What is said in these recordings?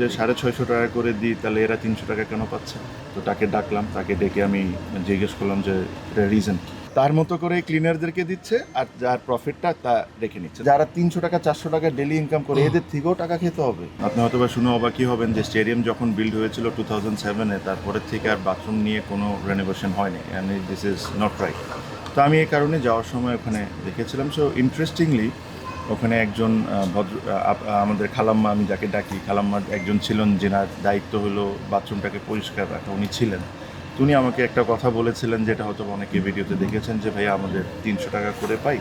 যে 650 টাকা করে দিই, তাহলে এরা 300 টাকা কেন পাচ্ছে? তো তাকে ডাকলাম, তাকে ডেকে আমি জিজ্ঞেস করলাম যে এটা রিজন কি। তার মতো করে ক্লিনারদেরকে দিচ্ছে আর যার প্রফিটটা তা রেখে নিচ্ছে। যারা 300 টাকা 400 টাকা ডেলি ইনকাম করে এদের থেকেও টাকা খেতে হবে। আপনি হয়তো বা শুনে অবাকই হবেন যে স্টেডিয়াম যখন বিল্ড হয়েছিল 2007-এ, তারপরের থেকে আর বাথরুম নিয়ে কোনো রেনোভেশন হয়নি। And this is not right. তো আমি এই কারণে যাওয়ার সময় ওখানে দেখেছিলাম। সো ইন্টারেস্টিংলি ওখানে একজন আমাদের খালাম্মা, আমি যাকে ডাকি খালাম্মার একজন ছিলেন, যেনার দায়িত্ব হলো বাথরুমটাকে পরিষ্কার রাখা, উনি ছিলেন। তো উনি আমাকে একটা কথা বলেছিলেন, যেটা হয়তো অনেকে ভিডিওতে দেখেছেন, যে ভাইয়া আমাদের 300 টাকা করে পাই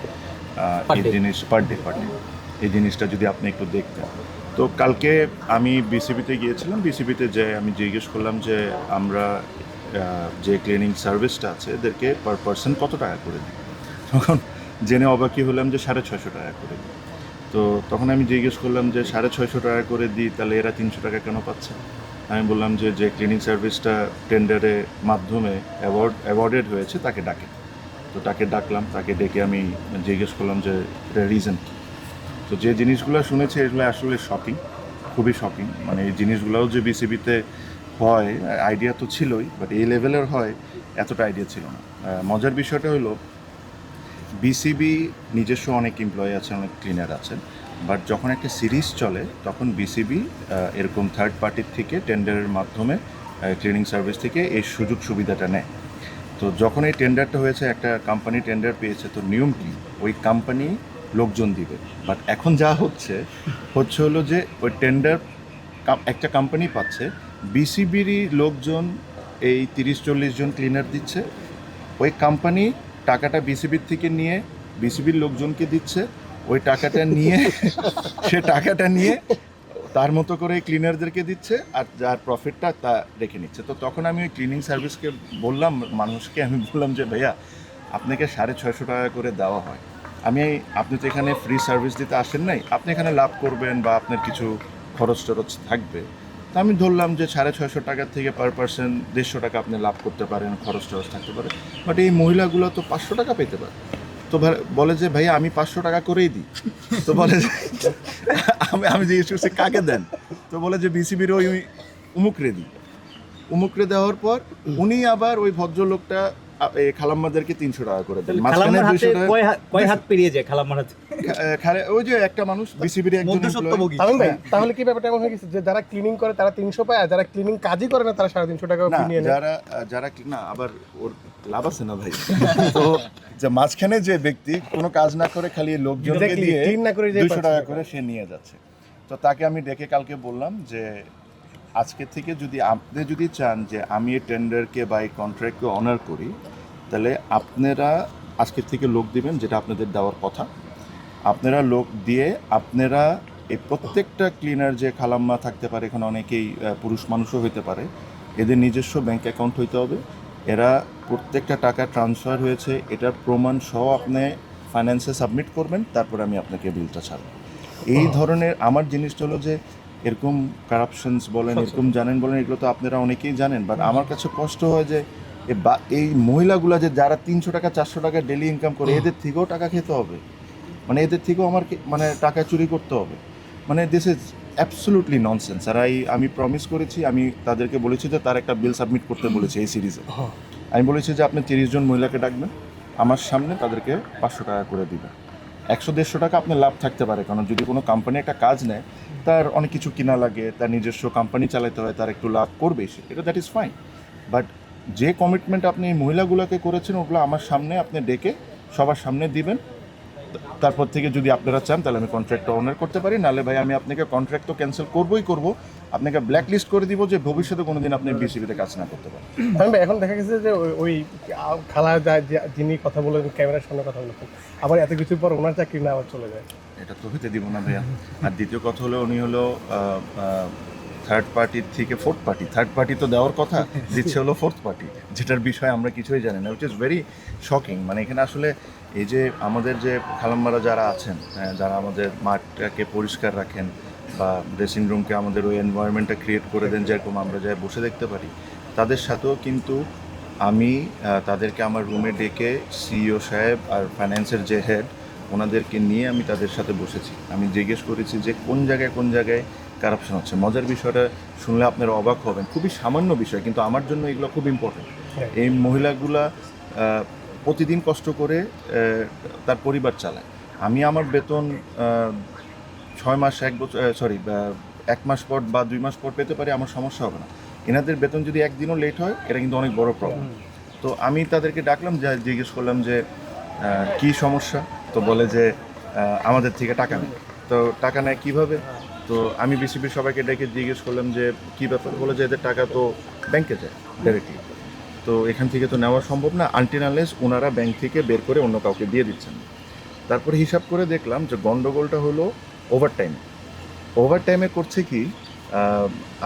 এই জিনিস পার ডে এই জিনিসটা যদি আপনি একটু দেখতেন। তো কালকে আমি বিসিবিতে গিয়েছিলাম। বিসিবিতে যে আমি জিজ্ঞেস করলাম যে আমরা যে ক্লিনিং সার্ভিসটা আছে এদেরকে পার পার্সন কত টাকা করে দিই। তখন জেনে অবাকই হলাম যে 650 টাকা করে দিই। তো তখন আমি জিজ্ঞেস করলাম যে 650 টাকা করে দিই, তাহলে এরা 300 টাকা কেন পাচ্ছে? আমি বললাম যে যে ক্লিনিং সার্ভিসটা টেন্ডারের মাধ্যমে অ্যাওয়ার্ডেড হয়েছে তাকে ডাকে। তো তাকে ডাকলাম, তাকে ডেকে আমি জিজ্ঞেস করলাম যে এটা রিজন কী। তো যে জিনিসগুলো শুনেছি এগুলো আসলে শকিং, খুবই শকিং। মানে এই জিনিসগুলোও যে বিসিবিতে হয় আইডিয়া তো ছিলই, বাট এই লেভেলের হয় এতটা আইডিয়া ছিল না। মজার বিষয়টা হলো বিসিবি নিজস্ব অনেক এমপ্লয়ি আছে, অনেক ক্লিনার আছেন, বাট যখন একটা সিরিজ চলে তখন বিসিবি এরকম থার্ড পার্টির থেকে টেন্ডারের মাধ্যমে ক্লিনিং সার্ভিস থেকে এই সুযোগ সুবিধাটা নেয়। তো যখন এই টেন্ডারটা হয়েছে, একটা কোম্পানি টেন্ডার পেয়েছে, তো নিয়ম কি ওই কোম্পানি লোকজন দিবে। বাট এখন যা হচ্ছে হলো যে ওই টেন্ডার একটা কোম্পানি পাচ্ছে, বিসিবিরই লোকজন এই 30-40 জন ক্লিনার দিচ্ছে। ওই কোম্পানি টাকাটা বিসিবির থেকে নিয়ে বিসিবির লোকজনকে দিচ্ছে। ওই টাকাটা নিয়ে সে টাকাটা নিয়ে তার মতো করে ক্লিনারদেরকে দিচ্ছে আর যার প্রফিটটা তা রেখে নিচ্ছে। তো তখন আমি ওই ক্লিনিং সার্ভিসকে বললাম, মানুষকে আমি বললাম যে ভাইয়া আপনাকে 650 টাকা করে দেওয়া হয়, আপনি তো এখানে ফ্রি সার্ভিস দিতে আসেন নাই, আপনি এখানে লাভ করবেন বা আপনার কিছু খরচ টরচ থাকবে। তো আমি ধরলাম যে 650 টাকার থেকে পার পার্সন 150 টাকা আপনি লাভ করতে পারেন, খরচ টরচ থাকতে পারে। বাট এই মহিলাগুলো তো 500 টাকা পেতে পারে। তো বলে যে ভাইয়া আমি 500 টাকা করেই দিই। তো বলে যে আমি জিজ্ঞেস করছি কাকে দেন? তো বলে যে বিসিবির ওই উমুকরে দিই। উমুকরে দেওয়ার পর উনি আবার ওই ভদ্রলোকটা খালাম্মাদেরকে 300 টাকা করে দেন। মাঝখানে 200 টাকা কয় হাত পেরিয়ে যায় খালাম্মার হাতে? ওই যে একটা মানুষ বিসিবির একজন employee। তামিম ভাই, তাহলে কি ব্যাপারটা এমন হয়ে গেছে যে যারা ক্লিনিং করে তারা 300 পায়, আর যারা ক্লিনিং কাজই করে না তারা 350 টাকা না, নিয়ে নেয়? যারা না, আবার ওর লাভ আছে না ভাই। তো যে মাঝখানে যে ব্যক্তি কোনো কাজ না করে খালি লোকজনকে Exactly, দিয়ে clean না করে যে 200 টাকা 500 করে সে নিয়ে যাচ্ছে। তো তাকে আমি ডেকে কালকে বললাম যে আজকে থেকে যদি আপনি চান যে আমি এই টেন্ডারকে বা এই কন্ট্রাক্টকে অনার করি, তাহলে আপনারা আজকের থেকে লোক দিবেন, যেটা আপনাদের দেওয়ার কথা। আপনারা লোক দিয়ে আপনারা এই প্রত্যেকটা ক্লিনার যে খালাম্মা থাকতে পারে, এখানে অনেকেই পুরুষ মানুষও হইতে পারে, এদের নিজস্ব ব্যাংক অ্যাকাউন্ট হইতে হবে। এরা প্রত্যেকটা টাকা ট্রান্সফার হয়েছে এটার প্রমাণ সহ আপনি ফাইন্যান্সে সাবমিট করবেন, তারপর আমি আপনাকে বিলটা ছাড়ব। এই ধরনের আমার জিনিসটা হলো যে এরকম কারাপশনস বলেন, এরকম জানেন বলেন, এগুলো তো আপনারা অনেকেই জানেন। বাট আমার কাছে কষ্ট হয় যে এই মহিলাগুলো যে যারা 300 টাকা 400 টাকা ডেলি ইনকাম করে এদের থেকেও টাকা খেতে হবে। মানে এদের থেকেও আমার মানে টাকা চুরি করতে হবে। মানে দিস ইজ অ্যাবসলুটলি ননসেন্স। আর আমি প্রমিস করেছি, আমি তাদেরকে বলেছি যে তার একটা বিল সাবমিট করতে বলেছি এই সিরিজে। আমি বলেছি যে আপনি 30 জন মহিলাকে ডাকবেন, আমার সামনে তাদেরকে 500 টাকা করে দিবেন। 100-150 টাকা আপনার লাভ থাকতে পারে, কারণ যদি কোনো কোম্পানি একটা কাজ নেয় তার অনেক কিছু কিনা লাগে, তার নিজস্ব কোম্পানি চালাতে হয়, তার একটু লাভ করবে সে, এটা দ্যাট ইজ ফাইন। বাট যে কমিটমেন্ট আপনি এই মহিলাগুলোকে করেছেন ওগুলো আমার সামনে আপনি ডেকে সবার সামনে দিবেন। তারপর থেকে যদি আপনারা চান তাহলে আমি কন্ট্রাক্টটা অনার করতে পারি, নাহলে ভাই আমি আপনাকে কন্ট্রাক্ট তো ক্যান্সেল করবই করব, আপনাকে ব্ল্যাক লিস্ট করে দিব যে ভবিষ্যতে কোনোদিন আপনি বিসিবিতে কাজ না করতে পারেন। তামিম ভাই, এখন দেখা গেছে যে ওই খালা যিনি কথা বলেন, ক্যামেরার সামনে কথা বলেছেন, আবার এত কিছুর পর ওনার চাকরি না আবার চলে যায়। এটা তো হতে দিব না ভাইয়া। আর দ্বিতীয় কথা হলো উনি হলো থার্ড পার্টির থেকে ফোর্থ পার্টি। থার্ড পার্টি তো দেওয়ার কথা, দিচ্ছে হলো ফোর্থ পার্টি, যেটার বিষয়ে আমরা কিছুই জানি না, উইচ ইজ ভেরি শকিং। মানে এখানে আসলে এই যে আমাদের যে খালাম্মারা যারা আছেন, যারা আমাদের মাঠটাকে পরিষ্কার রাখেন বা ড্রেসিং রুমকে আমাদের ওই এনভায়রনমেন্টটা ক্রিয়েট করে দেন যেরকম আমরা যাই বসে দেখতে পারি, তাদের সাথেও কিন্তু আমি তাদেরকে আমার রুমে ডেকে সিইও সাহেব আর ফাইন্যান্সের যে হেড ওনাদেরকে নিয়ে আমি তাদের সাথে বসেছি। আমি জিজ্ঞেস করেছি যে কোন জায়গায় কারাপশন হচ্ছে। মজার বিষয়টা শুনলে আপনারা অবাক হবেন, খুবই সামান্য বিষয়, কিন্তু আমার জন্য এগুলো খুব ইম্পর্টেন্ট। এই মহিলাগুলা প্রতিদিন কষ্ট করে তার পরিবার চালায়। আমি আমার বেতন 6 মাস 1 বছর 1 মাস পর বা 2 মাস পর পেতে পারি, আমার সমস্যা হবে না। এনাদের বেতন যদি একদিনও লেট হয়, এটা কিন্তু অনেক বড় প্রবলেম। তো আমি তাদেরকে ডাকলাম, যা জিজ্ঞেস করলাম যে কি সমস্যা। তো বলে যে আমাদের থেকে টাকা নেয়। তো টাকা নেয় কীভাবে? তো আমি বিসিবির সবাইকে ডেকে জিজ্ঞেস করলাম যে কী ব্যাপার। বলে যে এদের টাকা তো ব্যাংকে যায় ডাইরেক্টলি, তো এখান থেকে তো নেওয়া সম্ভব না আনটিল আনলেস ওনারা ব্যাংক থেকে বের করে অন্য কাউকে দিয়ে দিচ্ছেন। তারপরে হিসাব করে দেখলাম যে গন্ডগোলটা হলো ওভারটাইমে করছে কি,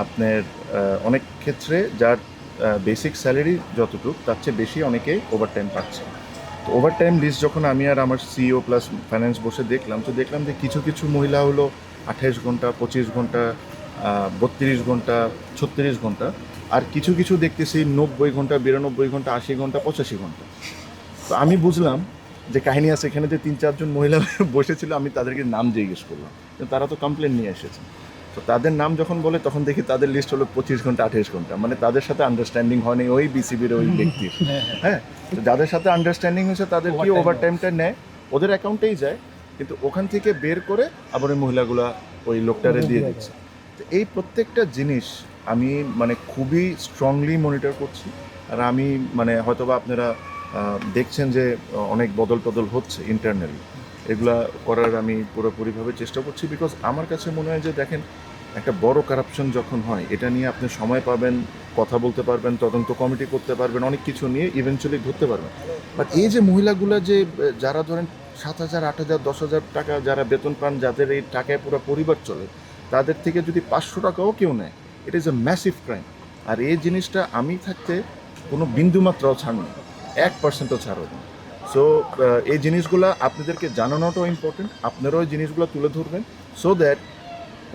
আপনার অনেক ক্ষেত্রে যার বেসিক স্যালারি যতটুকু তার চেয়ে বেশি অনেকে ওভারটাইম পাচ্ছে। তো ওভারটাইম লিস্ট যখন আমি আর আমার সিইও প্লাস ফাইন্যান্স বসে দেখলাম, তো দেখলাম যে কিছু কিছু মহিলা হলো 28 ঘন্টা, 25 ঘন্টা, 32 ঘন্টা, 36 ঘন্টা, আর কিছু কিছু দেখতেছি 90 ঘন্টা, 92 ঘন্টা, 80 ঘন্টা, 85 ঘন্টা। তো আমি বুঝলাম যে কাহিনী আছে এখানে, যে 3-4 জন মহিলা বসেছিল, আমি তাদেরকে নাম জিজ্ঞেস করলাম, তারা তো কমপ্লেন নিয়ে এসেছে। তো তাদের নাম যখন বলে তখন দেখি তাদের লিস্ট হলো 25 ঘন্টা, 28 ঘন্টা। মানে তাদের সাথে আন্ডারস্ট্যান্ডিং হয়নি ওই বিসিবির ওই ব্যক্তির। হ্যাঁ, তো যাদের সাথে আন্ডারস্ট্যান্ডিং হয়েছে তাদের কি ওভারটাইমটা নেয়, ওদের অ্যাকাউন্টেই যায়, কিন্তু ওখান থেকে বের করে আবার ওই মহিলাগুলা ওই লোকটারে দিয়ে দিচ্ছে। তো এই প্রত্যেকটা জিনিস আমি মানে খুবই স্ট্রংলি মনিটর করছি। আর আমি মানে হয়তোবা আপনারা দেখছেন যে অনেক বদল হচ্ছে ইন্টারনালি, এগুলা করার আমি পুরোপুরিভাবে চেষ্টা করছি। বিকজ আমার কাছে মনে হয় যে দেখেন, একটা বড় কারাপশন যখন হয়, এটা নিয়ে আপনি সময় পাবেন, কথা বলতে পারবেন, তদন্ত কমিটি করতে পারবেন, অনেক কিছু নিয়ে ইভেনচুয়ালি ধরতে পারবেন। বাট এই যে মহিলাগুলা যে যারা ধরেন 7,000, 8,000, 10,000 টাকা যারা বেতন পান, যাদের এই টাকায় পুরো পরিবার চলে, তাদের থেকে যদি 500 টাকাও কেউ নেয়, it is a massive crime. আর এই জিনিসটা আমি থাকতে কোনো বিন্দুমাত্রাও ছাড় নেই, 1%ও ছাড় হবে না। সো এই জিনিসগুলো আপনাদেরকে জানানোটাও ইম্পর্টেন্ট, আপনারাও এই জিনিসগুলো তুলে ধরবেন, সো দ্যাট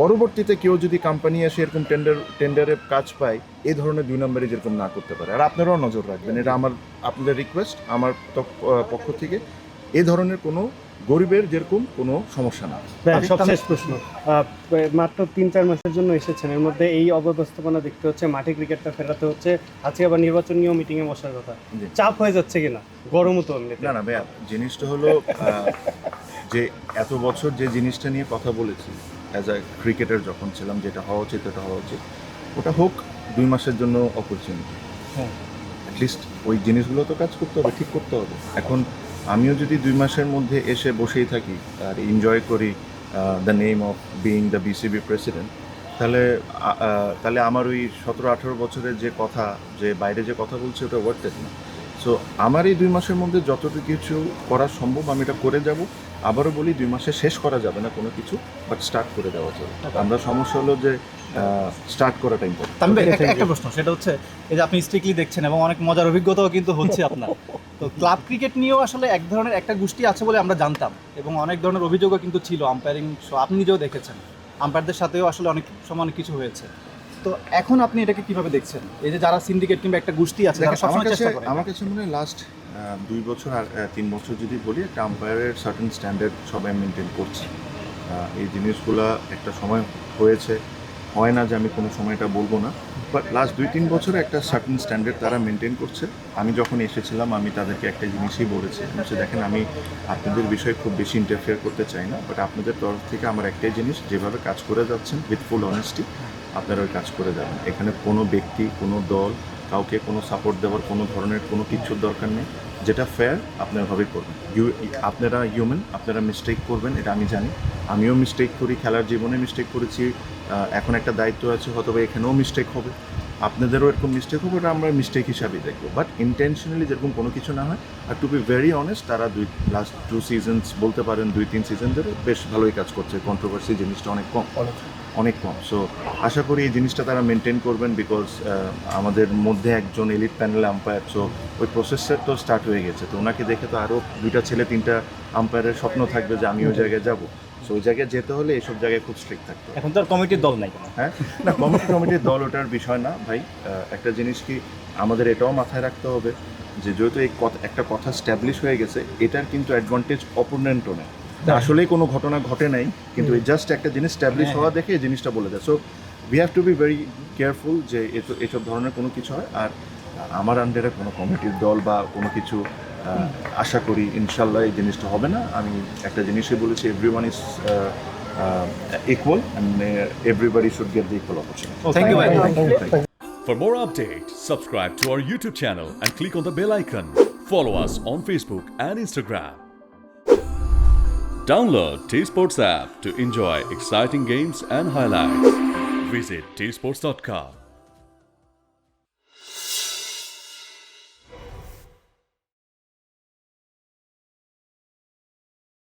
পরবর্তীতে কেউ যদি কোম্পানি এসে এরকম টেন্ডারে কাজ পায়, এই ধরনের 2 নম্বরে যেরকম না করতে পারে। আর আপনারাও নজর রাখবেন, এটা আপনাদের রিকোয়েস্ট আমার পক্ষ থেকে। এই ধরনের কোনো গরিবের যেরকম কোনো সমস্যা না। সবশেষ প্রশ্ন, মাত্র 3-4 মাসের জন্য এসেছেন, এর মধ্যে এই অব্যবস্থাপনা দেখতে হচ্ছে, মাঠে ক্রিকেটটা ফেরাতে হচ্ছে, আজকে আবার নির্বাচনীয় মিটিংয়ে বসার কথা, চাপ হয়ে যাচ্ছে কিনা? গরমও তো এমনিতে। না ভাইয়া, জিনিসটা হলো যে এত বছর যে জিনিসটা নিয়ে কথা বলেছি অ্যাজ আ ক্রিকেটার যখন ছিলাম, যেটা হওয়া উচিত ওটা হওয়া উচিত, ওটা হোক 2 মাসের জন্য অপরচুনিটি। অ্যাটলিস্ট ওই জিনিসগুলো তো কাজ করতে হবে, ঠিক করতে হবে। এখন আমিও যদি 2 মাসের মধ্যে এসে বসেই থাকি আর এনজয় করি the name of being the BCB president, তাহলে আমার ওই 17-18 বছরের যে কথা, যে বাইরে যে কথা বলছে, ওটা ওয়ার্থ ইট না। সো আমার এই 2 মাসের মধ্যে যতটুকু কিছু করা সম্ভব আমি এটা করে যাব। আবারও বলি, 2 মাসে শেষ করা যাবে না কোনো কিছু, বাট স্টার্ট করে দেওয়া যাবে। আমরা সমস্যা হলো যে স্টার্ট করাটা ইম্পর্টেন্ট। একটা প্রশ্ন, সেটা হচ্ছে এই যে আপনি স্ট্রিক্টলি দেখছেন এবং অনেক মজার অভিজ্ঞতাও কিন্তু হচ্ছে আপনার, তো ক্লাব ক্রিকেট নিয়েও আসলে এক ধরনের একটা গোষ্ঠী আছে বলে আমরা জানতাম, এবং অনেক ধরনের অভিযোগও কিন্তু ছিল আম্পায়ারিং, আপনি নিজেও দেখেছেন, আম্পায়ারদের সাথেও আসলে অনেক সময় অনেক কিছু হয়েছে। তো এখন আপনি এটাকে কিভাবে দেখছেন, এই যে যারা সিন্ডিকেট কিংবা একটা গোষ্ঠী আছে যারা সবসময় চেষ্টা করে? আমার কাছে মনে হয় লাস্ট 2 বছর আর 3 বছর যদি বলি, একটা আম্পায়ারের সার্টেন স্ট্যান্ডার্ড সবাই মেনটেন করছে। এই জিনিসগুলো একটা সময় হয়েছে, হয় না যে আমি কোনো সময় এটা বলবো না, বাট লাস্ট 2-3 বছরে একটা সার্টেন স্ট্যান্ডার্ড তারা মেনটেন করছে। আমি যখন এসেছিলাম আমি তাদেরকে একটা জিনিসই বলেছি যে দেখেন, আমি আপনাদের বিষয়ে খুব বেশি ইন্টারফেয়ার করতে চাই না, বাট আপনাদের তরফ থেকে আমার একটাই জিনিস, যেভাবে কাজ করে যাচ্ছেন উইথ ফুল অনেস্টি আপনারা ওই কাজ করে যাবেন। এখানে কোনো ব্যক্তি, কোনো দল, কাউকে কোনো সাপোর্ট দেওয়ার কোনো ধরনের কোনো কিছুর দরকার নেই। যেটা ফেয়ার আপনারা ভাবেই করবেন। আপনারা হিউম্যান, আপনারা মিস্টেক করবেন, এটা আমি জানি। আমিও মিস্টেক করি, খেলার জীবনে মিস্টেক করেছি, এখন একটা দায়িত্ব আছে, হয়তো এখানেও মিস্টেক হবে, আপনাদেরও এরকম মিস্টেক হবে, এটা আমরা মিস্টেক হিসাবেই দেখবো। বাট ইন্টেনশনালি যেরকম কোনো কিছু না হয়। আর টু বি ভেরি অনেস্ট, তারা লাস্ট 2 সিজনস বলতে পারেন, 2-3 সিজন ধরে বেশ ভালোই কাজ করছে, কন্ট্রোভার্সি জিনিসটা অনেক কম। সো আশা করি এই জিনিসটা তারা মেনটেন করবেন, বিকজ আমাদের মধ্যে একজন এলিট প্যানেল আম্পায়ার, সো ওই প্রসেসটা তো স্টার্ট হয়ে গেছে। তো ওনাকে দেখে তো আরও 2টা ছেলে 3টা আম্পায়ারের স্বপ্ন থাকবে যে আমি ওই জায়গায় যাবো। সো ওই জায়গায় যেতে হলে এইসব জায়গায় খুব স্ট্রিক্ট থাকতে হবে। এখন তো আর কমিটির দল নাই। হ্যাঁ, না, কমিটির দল ওটার বিষয় না ভাই। একটা জিনিস কি আমাদের এটাও মাথায় রাখতে হবে যে যেহেতু একটা কথা স্ট্যাবলিশ হয়ে গেছে, এটার কিন্তু অ্যাডভান্টেজ অপোনেন্টও নেয়। আসলেই কোনো ঘটনা ঘটে নাই, কিন্তু জাস্ট একটা জিনিস স্ট্যাবলিশ হওয়া দেখে এই জিনিসটা বলে দেয়। So we have to be very careful যে এসব ধরনের কোনো কিছু হয়। আর আমার আন্ডারে কোনো কমিটির দল বা কোনো কিছু আশা করি ইনশাল্লাহ এই জিনিসটা হবে না। আমি একটা জিনিসই বলেছি, everyone is equal and everybody should get the equal opportunity. Thank you ভাই। For more updates, subscribe to our YouTube channel and click on the bell icon. Follow us on Facebook and Instagram. Download T-Sports app to enjoy exciting games and highlights. Visit tsports.com.